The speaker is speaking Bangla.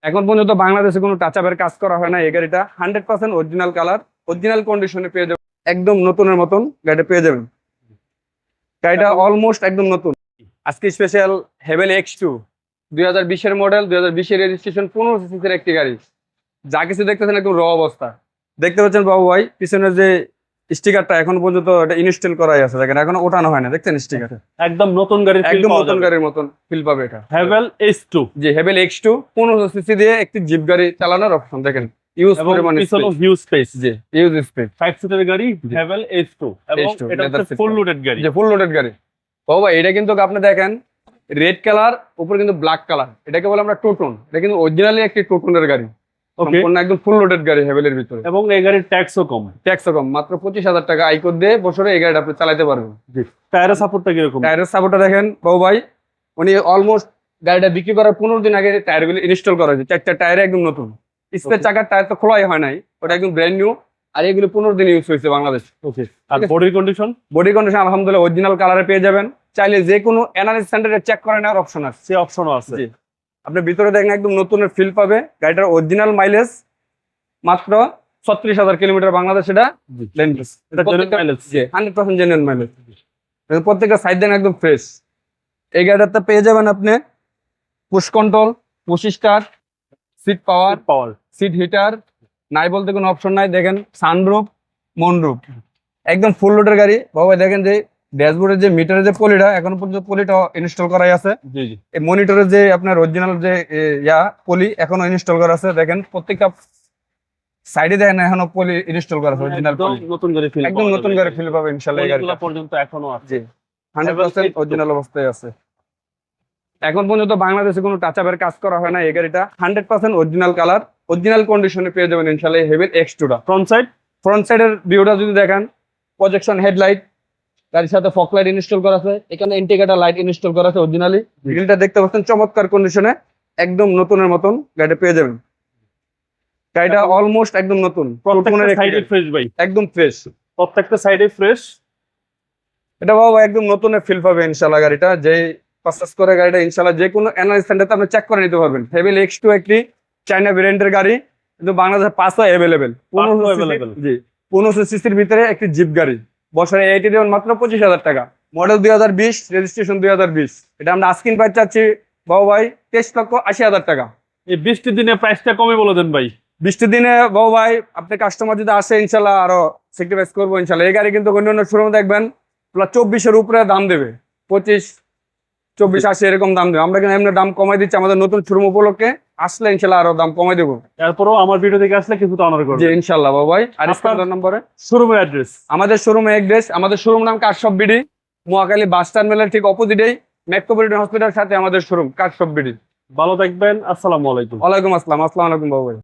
এখন পর্যন্ত বাংলাদেশে কোনো টাচ আপের কাজ করা হয় না। এই গাড়িটা 100% অরিজিনাল কালার, অরিজিনাল কন্ডিশনে পেয়ে যাবেন, একদম নতুনের মতন গাড়িটা পেয়ে যাবেন। গাড়িটা অলমোস্ট একদম নতুন। আজকে স্পেশাল হেভেল X2 2020-এর মডেল, 2020-এর রেজিস্ট্রেশন, 15 সিসির একটি গাড়ি। যা কিছু দেখতেছেন একদম র অবস্থা। দেখতে পাচ্ছেন বাবু ভাই, পিছনের যে স্টিকারটা এখন পর্যন্ত এটা ইনস্টল করাই আছে, দেখেন এখনো ওঠানো হয় না। দেখছেন স্টিকার একদম নতুন গাড়ির একদম নতুন গাড়ির মতন ফিল পাবে এটা। হেভেল H2 জি, হেভেল X2 15 সিসি দিয়ে একটি জিপ গাড়ি চালানোর অপশন। দেখেন ইউজ এবং পরিমাণ পিছনে হিউজ স্পেস। জি, ইউজ স্পেস। 5 সিটার গাড়ি হেভেল H2 এবং H2 এটা leather হচ্ছে seat ফুল cover। লোডেড গাড়ি। যে ফুল লোডেড গাড়ি বাবা, এটা কিন্তু আপনি দেখেন রেড কালার, উপরে কিন্তু ব্ল্যাক কালার। এটাকে বলে আমরা টোটন। এটা কিন্তু অরিজিনালি একটি টোটনের গাড়ি, ওকে। সম্পূর্ণ একদম ফুল লোডেড গাড়ি হেভেলের ভিতরে। এবং এই গাড়ির ট্যাক্সও কম। ট্যাক্সও কম, মাত্র 25,000 টাকা আয়কর দিয়ে বছরে এই গাড়িটা আপনি চালাতে পারবেন। জি। টায়ারের সাপোর্টটা কিরকম? টায়ারের সাপোর্টটা দেখেন বাবু ভাই, উনি অলমোস্ট গাড়িটা বিক্রি করার 15 দিন আগে টায়ারগুলো ইনস্টল করা হয়েছে। 4টা টায়ার একদম নতুন। স্পেস চাকার টায়ার তো খোলাই হয় নাই, ওটা একদম ব্র্যান্ড নিউ। আর এগুলো 15 দিন ইউজ হয়েছে বাংলাদেশ। ওকে। আর বডির কন্ডিশন? বডি কন্ডিশন আলহামদুলিল্লাহ অরিজিনাল কালারে পেয়ে যাবেন। চাইলে যে কোনো অ্যানালিসিস সেন্টারে চেক করে নেওয়ার অপশন আছে। সে অপশনও আছে। জি, আপনি ভিতরে দেখেন একদম নতুনের ফিল পাবে। গাড়িটার অরিজিনাল মাইলেজ মাত্র 36,000 কিলোমিটার বাংলাদেশ। এটা লেনটেস, এটা জেনুইন মাইলেজ। জি 100% জেনুইন মাইলেজ। প্রত্যেকটা সাইড দেন একদম ফ্রেশ। এই গাড়িটাতে পেয়ে যাবেন আপনি push control, push start, seat power, seat heater, নাই বলতে কোনো অপশন নাই। দেখেন সানরুফ, মনরুফ, একদম ফুল লোডের গাড়ি বাবা। দেখেন যে ড্যাশবোর্ডের যে মিটারের যে পলিটা, এখনো পর্যন্ত পলিটা ইনস্টল করাই আছে। জি জি। এই মনিটরের যে আপনার অরিজিনাল যে পলি এখনো ইনস্টল করা আছে। দেখেন প্রত্যেকটা সাইডে দেখেন এখনো পলি ইনস্টল করা আছে, অরিজিনাল একদম পলি। নতুন গাড়ি ফিল একদম নতুন গাড়ি ফিল পাবে ইনশাআল্লাহ। এই গাড়িটা পর্যন্ত এখনো আছে। জি 100% অরিজিনাল অবস্থায় আছে। এখন পর্যন্ত বাংলাদেশে কোনো টাচ আপের কাজ করা হয় না। এই গাড়িটা 100% অরিজিনাল কালার, অরিজিনাল কন্ডিশনে পেয়ে যাবেন ইনশাআল্লাহ হেভেল X2 টা। ফ্রন্ট সাইডের ভিউটা যদি দেখেন, প্রজেকশন হেডলাইট, গাড়ির সাথে ফগ লাইট ইনস্টল করা আছে। এখানে ইন্ডিকেটর লাইট ইনস্টল করা আছে অরিজিনালি। গ্রিলটা দেখতে পাচ্ছেন চমৎকার কন্ডিশনে, একদম নতুনের মতন গাড়িটা পেয়ে যাবেন। গাড়িটা অলমোস্ট একদম নতুন, প্রত্যেকটা সাইডে ফ্রেশ ভাই, একদম ফ্রেশ। প্রত্যেকটা সাইডে ফ্রেশ। এটা বাবা একদম নতুনের ফিল পাবে ইনশাআল্লাহ। গাড়িটা যে পারচেজ করে গাড়িটা ইনশাআল্লাহ যে কোনো অ্যানালিসিস সেন্টারে আপনি চেক করে নিতে পারবেন। হেভেল X2 একটি চায়না ভেরিয়েন্টের গাড়ি, কিন্তু বাংলাদেশে পাঁচও অ্যাভেলেবেল। 15 জি 15 সিসির ভিতরে একটি জিপ গাড়ি। বছরে এটি দেবেন মাত্র 25,000 টাকা। Model 2020, registration 2020। এটা আমরা আস্কিং প্রাইস চাচ্ছি বাবু ভাই 23,80,000 টাকা। এই 20টি দিনে প্রাইসটা কমে বলে দেন ভাই। 20টি দিনে বাবু ভাই আপনি কাস্টমার যদি আসে ইনশাল্লাহ আরো স্যাক্রিফাইস করবো ইনশাল্লাহ। এই গাড়ি কিন্তু অন্য শোরুমে দেখবেন 24-এর উপরে দাম দেবে, 25, 24, 80 এরকম দাম দেবে। আমরা কিন্তু এমনি দাম কমাই দিচ্ছি আমাদের নতুন শোরুম উপলক্ষে। আসলে ইনশাল্লাহ আরো দাম কমাই দেবো। এরপরও আমার ভিডিও থেকে আসলে কিছুটা অনার করবে। জি ইনশাল্লাহ বাবু ভাই। আর আপনার নম্বরে শোরুমের অ্যাড্রেস? আমাদের শোরুমের অ্যাড্রেস, আমাদের শোরুম নাম কাঠশপ বিডি, মহাখালী বাস টার্মিনাল ঠিক অপোজিটেই মেট্রোপলিটন হসপিটাল সাথে আমাদের শোরুম কাঠশপ বিডি। ভালো থাকবেন। আসসালামু আলাইকুম। ওয়ালাইকুম আসসালাম। আসসালামু আলাইকুম বাবু ভাই।